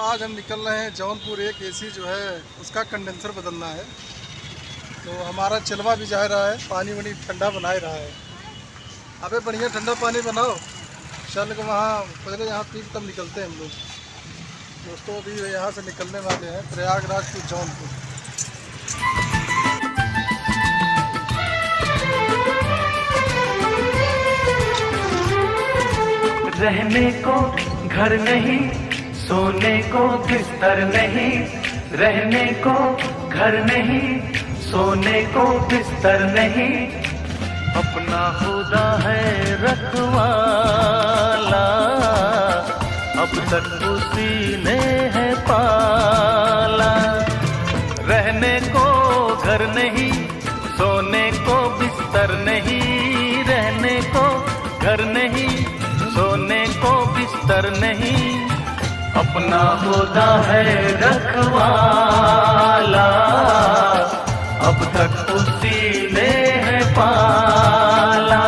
आज हम निकल रहे हैं जौनपुर। एक एसी जो है उसका कंडेंसर बदलना है, तो हमारा चलवा भी जा रहा है, पानी वानी ठंडा बना ही रहा है। अबे बढ़िया ठंडा पानी बनाओ, चल के वहाँ पहले यहाँ पी तब निकलते हैं हम लोग। दोस्तों अभी यहाँ से निकलने वाले हैं प्रयागराज टू जौनपुर। रहने को घर नहीं, सोने को बिस्तर नहीं, रहने को घर नहीं, सोने को बिस्तर नहीं, अपना खुदा है रखवाला, अब तक उसी ने है पाला। रहने को घर नहीं, सोने को बिस्तर नहीं, रहने को घर नहीं, सोने को बिस्तर नहीं, अपना खुदा है रखवाला, अब तक उसी ने है पाला।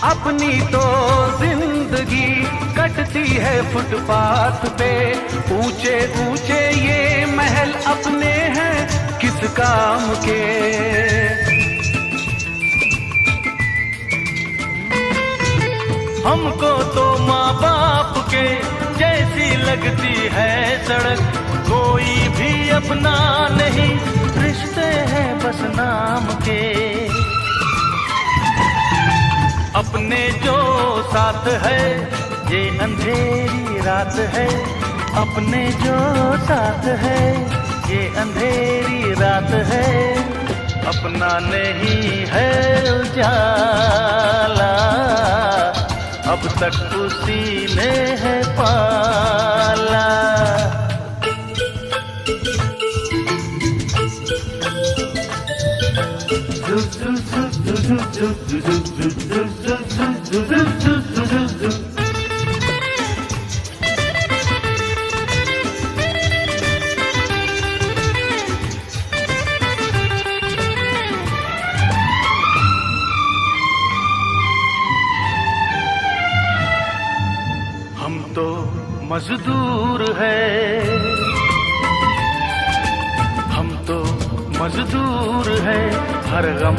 अपनी तो जिंदगी कटती है फुटपाथ पे, ऊंचे ऊंचे ये महल अपने हैं किस काम के। हमको तो माँ बाप के जैसी लगती है सड़क, कोई भी अपना नहीं, रिश्ते हैं बस नाम के। अपने जो साथ है ये अंधेरी रात है, अपने जो साथ है ये अंधेरी रात है, अपना नहीं है उजाला, अब तक उसी ने है पाला। हम तो मजदूर है, हम तो मजदूर है, हर गम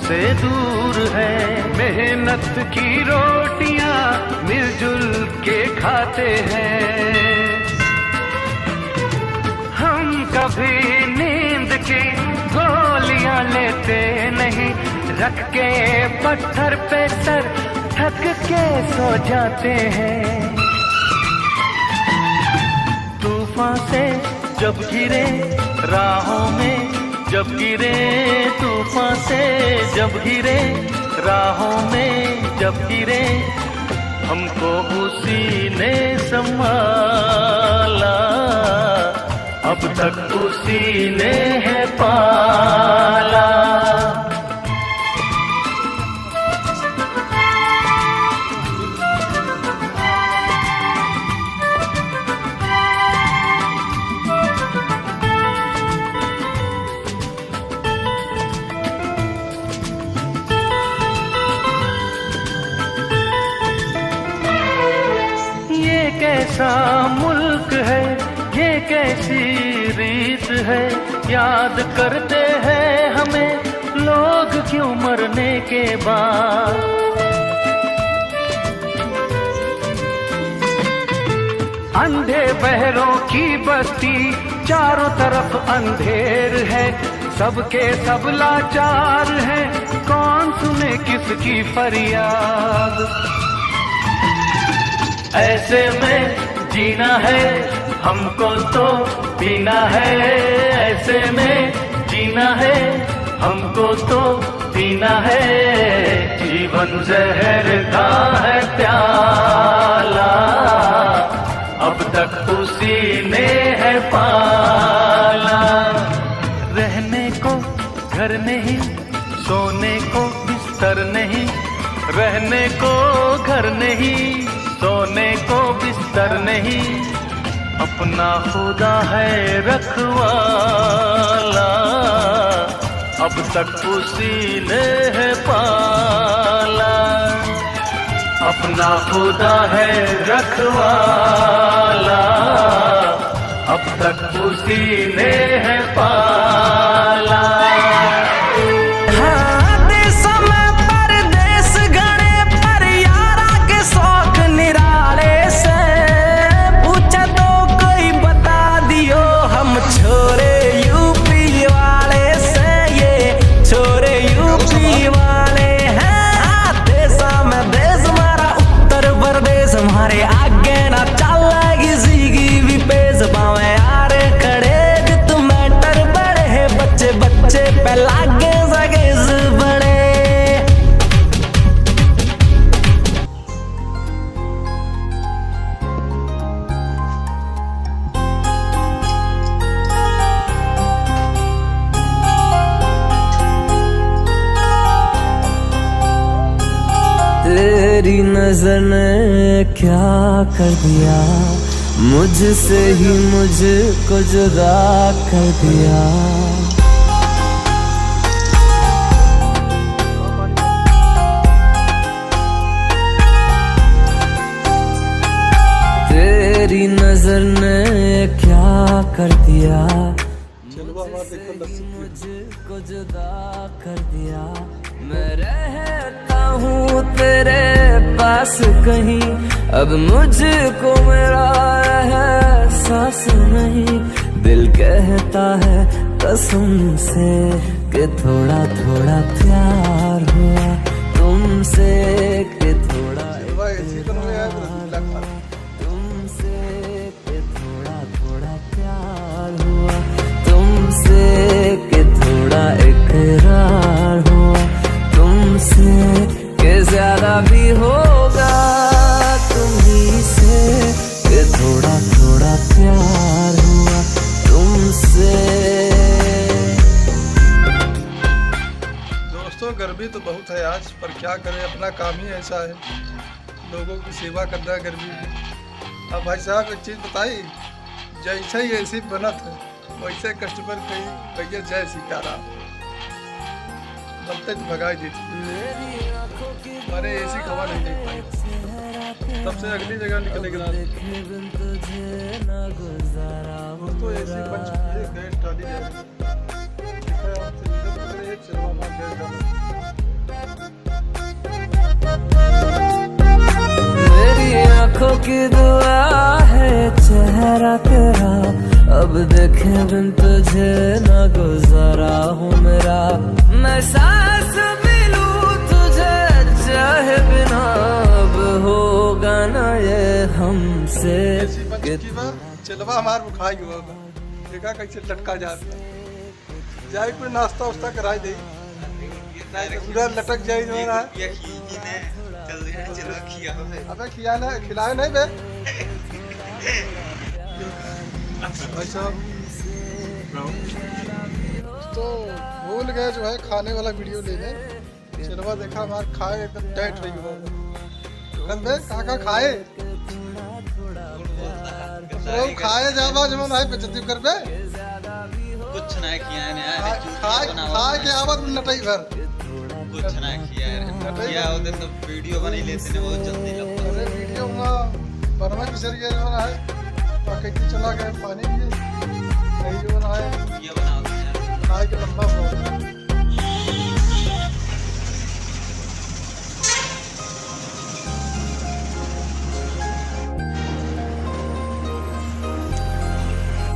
से दूर है, मेहनत की रोटियां मिलजुल के खाते हैं। हम कभी नींद की गोलियां लेते नहीं, रख के पत्थर पे सर थक के सो जाते हैं। तूफान से जब गिरे राहों में, जब गिरे तूफान से जब गिरे राहों में, जब गिरे हमको उसी ने संभाला, अब तक उसी ने है पाला। कैसा मुल्क है, ये कैसी रीत है, याद करते हैं हमें लोग क्यों मरने के बाद। अंधे बहरों की बस्ती, चारों तरफ अंधेर है, सबके सब लाचार हैं, कौन सुने किसकी फरियाद। ऐसे में जीना है हमको तो पीना है, ऐसे में जीना है हमको तो पीना है, जीवन जहर का है प्याला, अब तक उसी ने है पाला। रहने को घर नहीं, सोने को बिस्तर नहीं, रहने को घर नहीं, सोने को बिस्तर कबूतर नहीं, अपना खुदा है रखवाला, अब तक उसी ने है पाला। अपना खुदा है रखवाला, अब तक उसी ने है पाला। तेरी नजर ने क्या कर दिया, मुझसे ही मुझको जुदा कर दिया। तेरी नजर ने क्या कर दिया, मुझको जुदा कर दिया। मैं रहता हूँ तेरे पास कहीं, अब मुझको मेरा एहसास नहीं। दिल कहता है कसम से कि थोड़ा थोड़ा प्यार हुआ तुमसे, कि थोड़ा तुमसे, कि थोड़ा थोड़ा प्यार हुआ तुमसे, कि थोड़ा इकरार हुआ तुमसे, कि ज्यादा भी होगा तुम्ही से, कि थोड़ा थोड़ा प्यार हुआ तुमसे। दोस्तों गर्मी तो बहुत है आज, पर क्या करें, अपना काम ही ऐसा है, लोगों की सेवा करना है गर्मी में। अब भाई साहब एक चीज़ बताई, जैसे ही ऐसी बनत है वैसे कस्टमर कहीं भैया जय सीताराम बनते तो भगाई दी थी, मैंने ऐसी खबर नहीं देख पाई, तब से अगली जगह निकले गया तो ऐसी बच चुकी है गैस डाली जा रही है। मेरी आंखों की दुआ है चेहरा तेरा, अब देखे बिन तुझे न गुजारा हूँ मेरा। मैं सांस भी लूं तुझे चाहे बिना, अब होगा ना ये हमसे। चलवा हमार बुखाई हुआ देखा कैसे लटका जाता, जाए कोई नाश्ता उस्ता कराई दे, पूरा लटक जाए जो रहा है। अबे खिलाए नहीं बे ऐसा तो भूल गए जो है खाने वाला वीडियो लेने। चलवा देखा हमार खाए एकदम टाइट रही हो काका खाए तो खाए जावा जो है बेचती कर बे कुछ ना किया है खाए के आवत नटई घर कुछ ना किया होते तो वीडियो बना लेते ने बहुत जल्दी लगता। अरे वीडियो में बर्मा बिसर गया जो है पाकिट चला गया पानी भी नहीं जो है ये बनाओ खाए के लंबा